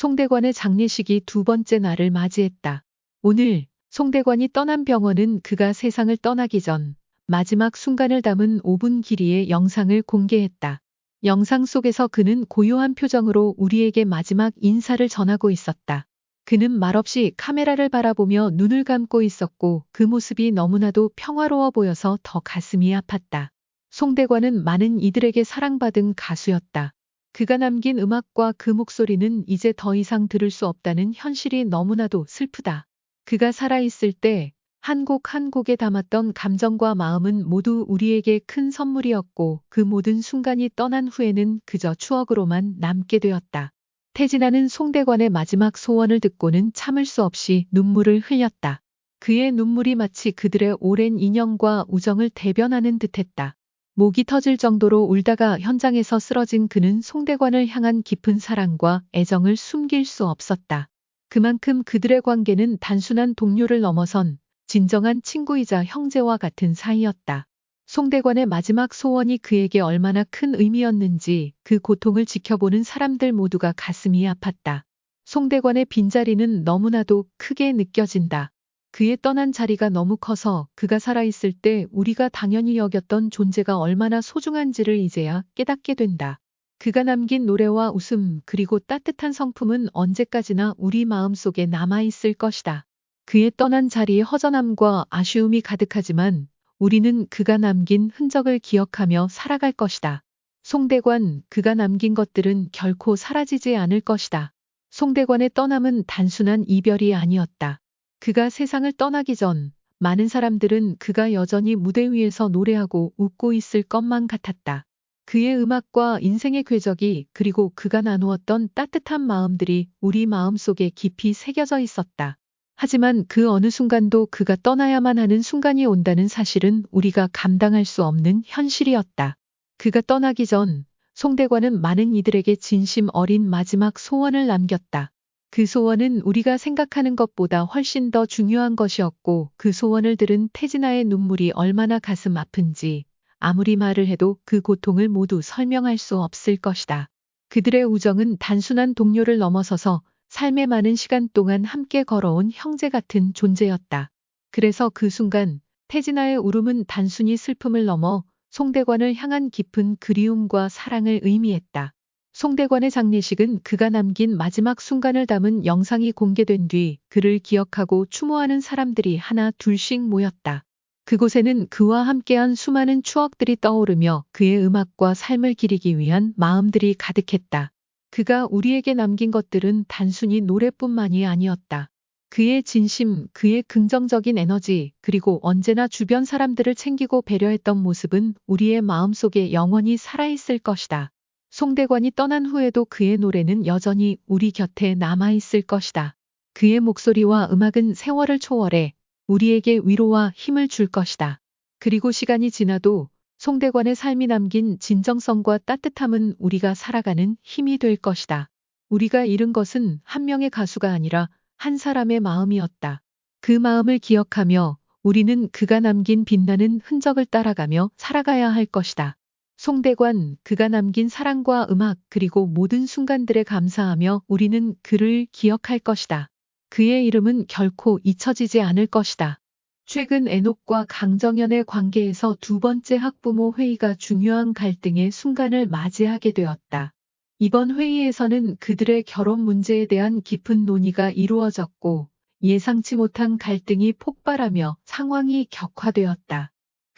송대관의 장례식이 두 번째 날을 맞이했다. 오늘 송대관이 떠난 병원은 그가 세상을 떠나기 전 마지막 순간을 담은 5분 길이의 영상을 공개했다. 영상 속에서 그는 고요한 표정으로 우리에게 마지막 인사를 전하고 있었다. 그는 말없이 카메라를 바라보며 눈을 감고 있었고 그 모습이 너무나도 평화로워 보여서 더 가슴이 아팠다. 송대관은 많은 이들에게 사랑받은 가수였다. 그가 남긴 음악과 그 목소리는 이제 더 이상 들을 수 없다는 현실이 너무나도 슬프다. 그가 살아있을 때 한 곡 한 곡에 담았던 감정과 마음은 모두 우리에게 큰 선물이었고 그 모든 순간이 떠난 후에는 그저 추억으로만 남게 되었다. 태진아는 송대관의 마지막 소원을 듣고는 참을 수 없이 눈물을 흘렸다. 그의 눈물이 마치 그들의 오랜 인연과 우정을 대변하는 듯했다. 목이 터질 정도로 울다가 현장에서 쓰러진 그는 송대관을 향한 깊은 사랑과 애정을 숨길 수 없었다. 그만큼 그들의 관계는 단순한 동료를 넘어선 진정한 친구이자 형제와 같은 사이였다. 송대관의 마지막 소원이 그에게 얼마나 큰 의미였는지 그 고통을 지켜보는 사람들 모두가 가슴이 아팠다. 송대관의 빈자리는 너무나도 크게 느껴진다. 그의 떠난 자리가 너무 커서 그가 살아있을 때 우리가 당연히 여겼던 존재가 얼마나 소중한지를 이제야 깨닫게 된다. 그가 남긴 노래와 웃음 그리고 따뜻한 성품은 언제까지나 우리 마음속에 남아있을 것이다. 그의 떠난 자리에 허전함과 아쉬움이 가득하지만 우리는 그가 남긴 흔적을 기억하며 살아갈 것이다. 송대관, 그가 남긴 것들은 결코 사라지지 않을 것이다. 송대관의 떠남은 단순한 이별이 아니었다. 그가 세상을 떠나기 전 많은 사람들은 그가 여전히 무대 위에서 노래하고 웃고 있을 것만 같았다. 그의 음악과 인생의 궤적이 그리고 그가 나누었던 따뜻한 마음들이 우리 마음속에 깊이 새겨져 있었다. 하지만 그 어느 순간도 그가 떠나야만 하는 순간이 온다는 사실은 우리가 감당할 수 없는 현실이었다. 그가 떠나기 전 송대관은 많은 이들에게 진심 어린 마지막 소원을 남겼다. 그 소원은 우리가 생각하는 것보다 훨씬 더 중요한 것이었고 그 소원을 들은 태진아의 눈물이 얼마나 가슴 아픈지 아무리 말을 해도 그 고통을 모두 설명할 수 없을 것이다. 그들의 우정은 단순한 동료를 넘어서서 삶의 많은 시간 동안 함께 걸어온 형제 같은 존재였다. 그래서 그 순간 태진아의 울음은 단순히 슬픔을 넘어 송대관을 향한 깊은 그리움과 사랑을 의미했다. 송대관의 장례식은 그가 남긴 마지막 순간을 담은 영상이 공개된 뒤 그를 기억하고 추모하는 사람들이 하나 둘씩 모였다. 그곳에는 그와 함께한 수많은 추억들이 떠오르며 그의 음악과 삶을 기리기 위한 마음들이 가득했다. 그가 우리에게 남긴 것들은 단순히 노래뿐만이 아니었다. 그의 진심, 그의 긍정적인 에너지, 그리고 언제나 주변 사람들을 챙기고 배려했던 모습은 우리의 마음속에 영원히 살아있을 것이다. 송대관이 떠난 후에도 그의 노래는 여전히 우리 곁에 남아있을 것이다. 그의 목소리와 음악은 세월을 초월해 우리에게 위로와 힘을 줄 것이다. 그리고 시간이 지나도 송대관의 삶이 남긴 진정성과 따뜻함은 우리가 살아가는 힘이 될 것이다. 우리가 잃은 것은 한 명의 가수가 아니라 한 사람의 마음이었다. 그 마음을 기억하며 우리는 그가 남긴 빛나는 흔적을 따라가며 살아가야 할 것이다. 송대관, 그가 남긴 사랑과 음악 그리고 모든 순간들에 감사하며 우리는 그를 기억할 것이다. 그의 이름은 결코 잊혀지지 않을 것이다. 최근 에녹과 강정연의 관계에서 두 번째 학부모 회의가 중요한 갈등의 순간을 맞이하게 되었다. 이번 회의에서는 그들의 결혼 문제에 대한 깊은 논의가 이루어졌고 예상치 못한 갈등이 폭발하며 상황이 격화되었다.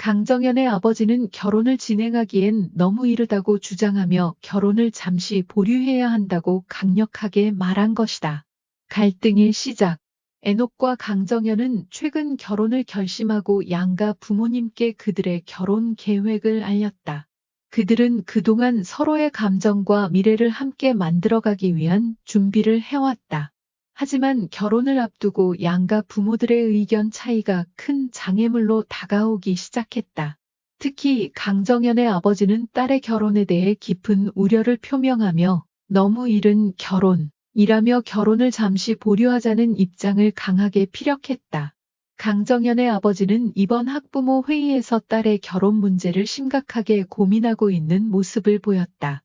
강정연의 아버지는 결혼을 진행하기엔 너무 이르다고 주장하며 결혼을 잠시 보류해야 한다고 강력하게 말한 것이다. 갈등의 시작. 에녹과 강정연은 최근 결혼을 결심하고 양가 부모님께 그들의 결혼 계획을 알렸다. 그들은 그동안 서로의 감정과 미래를 함께 만들어가기 위한 준비를 해왔다. 하지만 결혼을 앞두고 양가 부모들의 의견 차이가 큰 장애물로 다가오기 시작했다. 특히 강정연의 아버지는 딸의 결혼에 대해 깊은 우려를 표명하며 너무 이른 결혼이라며 결혼을 잠시 보류하자는 입장을 강하게 피력했다. 강정연의 아버지는 이번 학부모 회의에서 딸의 결혼 문제를 심각하게 고민하고 있는 모습을 보였다.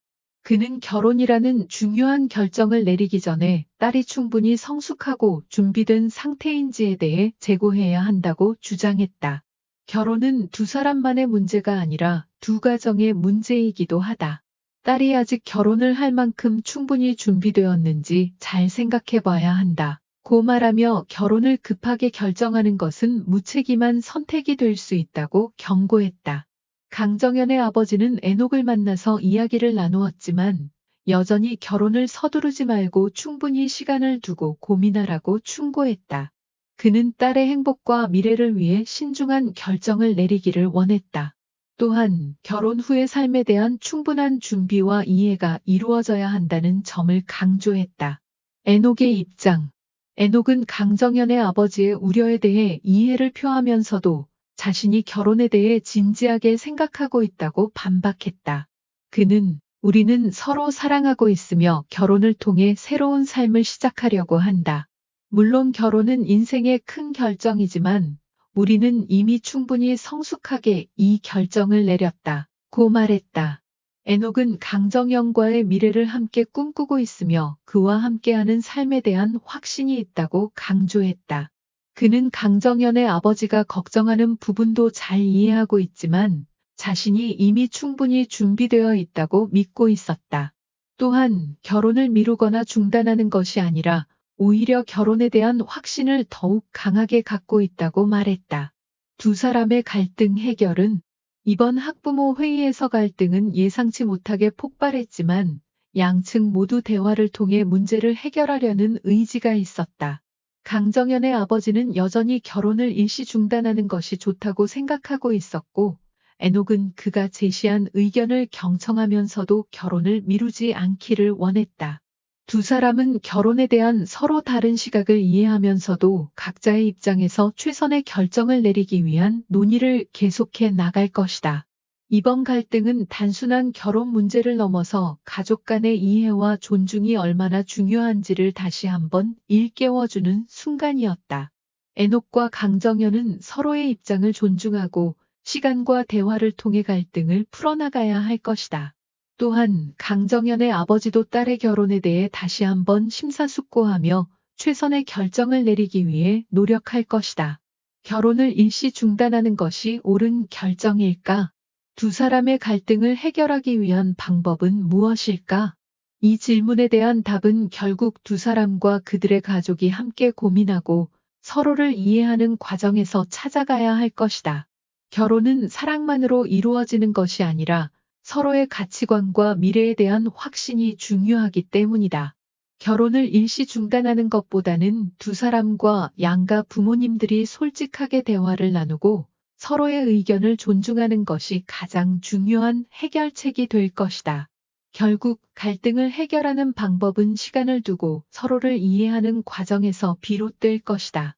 그는 결혼이라는 중요한 결정을 내리기 전에 딸이 충분히 성숙하고 준비된 상태인지에 대해 재고해야 한다고 주장했다. 결혼은 두 사람만의 문제가 아니라 두 가정의 문제이기도 하다. 딸이 아직 결혼을 할 만큼 충분히 준비되었는지 잘 생각해 봐야 한다. 고 말하며 결혼을 급하게 결정하는 것은 무책임한 선택이 될 수 있다고 경고했다. 강정연의 아버지는 애녹을 만나서 이야기를 나누었지만 여전히 결혼을 서두르지 말고 충분히 시간을 두고 고민하라고 충고했다. 그는 딸의 행복과 미래를 위해 신중한 결정을 내리기를 원했다. 또한 결혼 후의 삶에 대한 충분한 준비와 이해가 이루어져야 한다는 점을 강조했다. 애녹의 입장. 애녹은 강정연의 아버지의 우려에 대해 이해를 표하면서도 자신이 결혼에 대해 진지하게 생각하고 있다고 반박했다. 그는 우리는 서로 사랑하고 있으며 결혼을 통해 새로운 삶을 시작하려고 한다. 물론 결혼은 인생의 큰 결정이지만 우리는 이미 충분히 성숙하게 이 결정을 내렸다. 고 말했다. 애녹은 강정연과의 미래를 함께 꿈꾸고 있으며 그와 함께하는 삶에 대한 확신이 있다고 강조했다. 그는 강정연의 아버지가 걱정하는 부분도 잘 이해하고 있지만 자신이 이미 충분히 준비되어 있다고 믿고 있었다. 또한 결혼을 미루거나 중단하는 것이 아니라 오히려 결혼에 대한 확신을 더욱 강하게 갖고 있다고 말했다. 두 사람의 갈등 해결은 이번 학부모 회의에서 갈등은 예상치 못하게 폭발했지만 양측 모두 대화를 통해 문제를 해결하려는 의지가 있었다. 강정연의 아버지는 여전히 결혼을 일시 중단하는 것이 좋다고 생각하고 있었고 애녹은 그가 제시한 의견을 경청하면서도 결혼을 미루지 않기를 원했다. 두 사람은 결혼에 대한 서로 다른 시각을 이해하면서도 각자의 입장에서 최선의 결정을 내리기 위한 논의를 계속해 나갈 것이다. 이번 갈등은 단순한 결혼 문제를 넘어서 가족 간의 이해와 존중이 얼마나 중요한지를 다시 한번 일깨워주는 순간이었다. 애녹과 강정연은 서로의 입장을 존중하고 시간과 대화를 통해 갈등을 풀어나가야 할 것이다. 또한 강정연의 아버지도 딸의 결혼에 대해 다시 한번 심사숙고하며 최선의 결정을 내리기 위해 노력할 것이다. 결혼을 일시 중단하는 것이 옳은 결정일까? 두 사람의 갈등을 해결하기 위한 방법은 무엇일까? 이 질문에 대한 답은 결국 두 사람과 그들의 가족이 함께 고민하고 서로를 이해하는 과정에서 찾아가야 할 것이다. 결혼은 사랑만으로 이루어지는 것이 아니라 서로의 가치관과 미래에 대한 확신이 중요하기 때문이다. 결혼을 일시 중단하는 것보다는 두 사람과 양가 부모님들이 솔직하게 대화를 나누고 서로의 의견을 존중하는 것이 가장 중요한 해결책이 될 것이다. 결국 갈등을 해결하는 방법은 시간을 두고 서로를 이해하는 과정에서 비롯될 것이다.